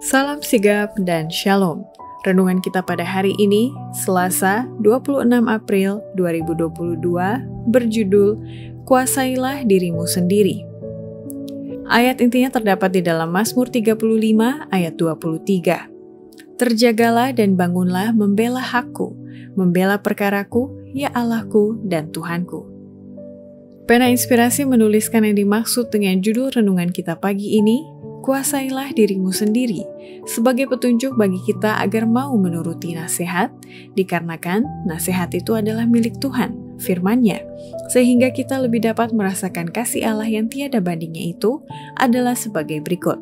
Salam sigap dan shalom. Renungan kita pada hari ini, Selasa 26 April 2022, berjudul Kuasailah Dirimu Sendiri. Ayat intinya terdapat di dalam Mazmur 35 ayat 23. Terjagalah dan bangunlah membela hakku, membela perkaraku, ya Allahku dan Tuhanku. Pena Inspirasi menuliskan yang dimaksud dengan judul renungan kita pagi ini, Kuasailah dirimu sendiri, sebagai petunjuk bagi kita agar mau menuruti nasihat, dikarenakan nasihat itu adalah milik Tuhan, firman-Nya, sehingga kita lebih dapat merasakan kasih Allah yang tiada bandingnya itu adalah sebagai berikut.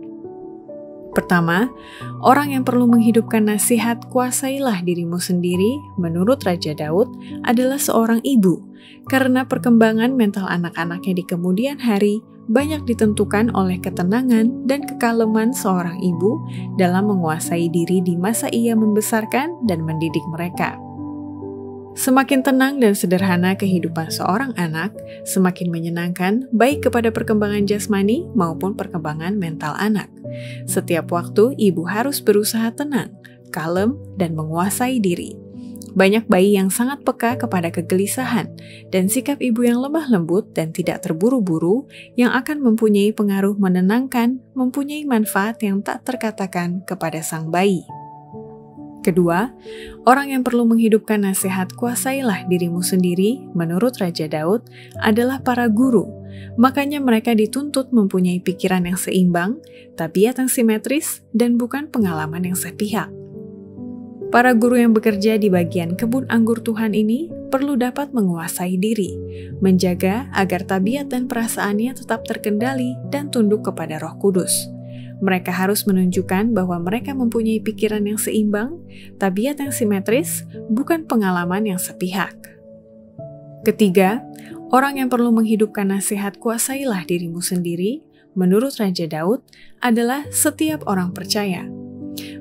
Pertama, orang yang perlu menghidupkan nasihat kuasailah dirimu sendiri, menurut Raja Daud, adalah seorang ibu, karena perkembangan mental anak-anaknya di kemudian hari banyak ditentukan oleh ketenangan dan kekaleman seorang ibu dalam menguasai diri di masa ia membesarkan dan mendidik mereka. Semakin tenang dan sederhana kehidupan seorang anak, semakin menyenangkan baik kepada perkembangan jasmani maupun perkembangan mental anak. Setiap waktu, ibu harus berusaha tenang, kalem, dan menguasai diri. Banyak bayi yang sangat peka kepada kegelisahan dan sikap ibu yang lemah lembut dan tidak terburu-buru yang akan mempunyai pengaruh menenangkan, mempunyai manfaat yang tak terkatakan kepada sang bayi. Kedua, orang yang perlu menghidupkan nasihat kuasailah dirimu sendiri, menurut Raja Daud, adalah para guru. Makanya mereka dituntut mempunyai pikiran yang seimbang, tabiat yang simetris, dan bukan pengalaman yang sepihak. Para guru yang bekerja di bagian kebun anggur Tuhan ini perlu dapat menguasai diri, menjaga agar tabiat dan perasaannya tetap terkendali dan tunduk kepada Roh Kudus. Mereka harus menunjukkan bahwa mereka mempunyai pikiran yang seimbang, tabiat yang simetris, bukan pengalaman yang sepihak. Ketiga, orang yang perlu menghidupkan nasihat kuasailah dirimu sendiri, menurut Raja Daud, adalah setiap orang percaya.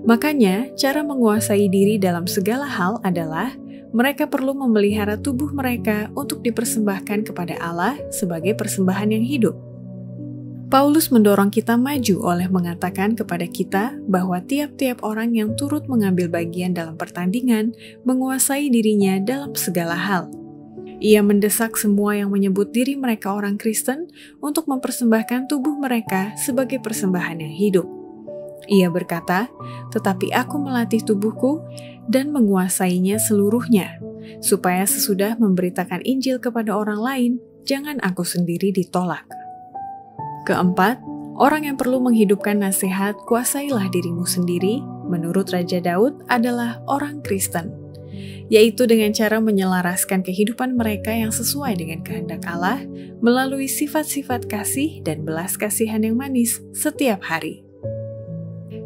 Makanya, cara menguasai diri dalam segala hal adalah mereka perlu memelihara tubuh mereka untuk dipersembahkan kepada Allah sebagai persembahan yang hidup. Paulus mendorong kita maju oleh mengatakan kepada kita bahwa tiap-tiap orang yang turut mengambil bagian dalam pertandingan menguasai dirinya dalam segala hal. Ia mendesak semua yang menyebut diri mereka orang Kristen untuk mempersembahkan tubuh mereka sebagai persembahan yang hidup. Ia berkata, tetapi aku melatih tubuhku dan menguasainya seluruhnya, supaya sesudah memberitakan Injil kepada orang lain, jangan aku sendiri ditolak. Keempat, orang yang perlu menghidupkan nasihat kuasailah dirimu sendiri, menurut Raja Daud adalah orang Kristen, yaitu dengan cara menyelaraskan kehidupan mereka yang sesuai dengan kehendak Allah melalui sifat-sifat kasih dan belas kasihan yang manis setiap hari.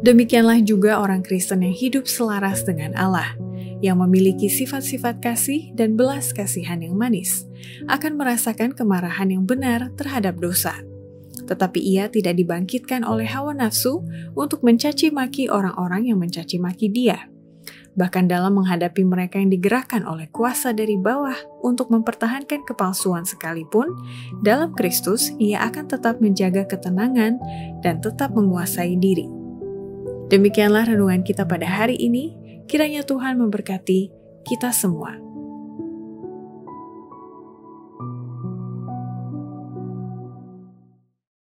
Demikianlah juga orang Kristen yang hidup selaras dengan Allah, yang memiliki sifat-sifat kasih dan belas kasihan yang manis, akan merasakan kemarahan yang benar terhadap dosa. Tetapi ia tidak dibangkitkan oleh hawa nafsu untuk mencaci maki orang-orang yang mencaci maki dia. Bahkan dalam menghadapi mereka yang digerakkan oleh kuasa dari bawah untuk mempertahankan kepalsuan sekalipun, dalam Kristus ia akan tetap menjaga ketenangan dan tetap menguasai diri. Demikianlah renungan kita pada hari ini, kiranya Tuhan memberkati kita semua.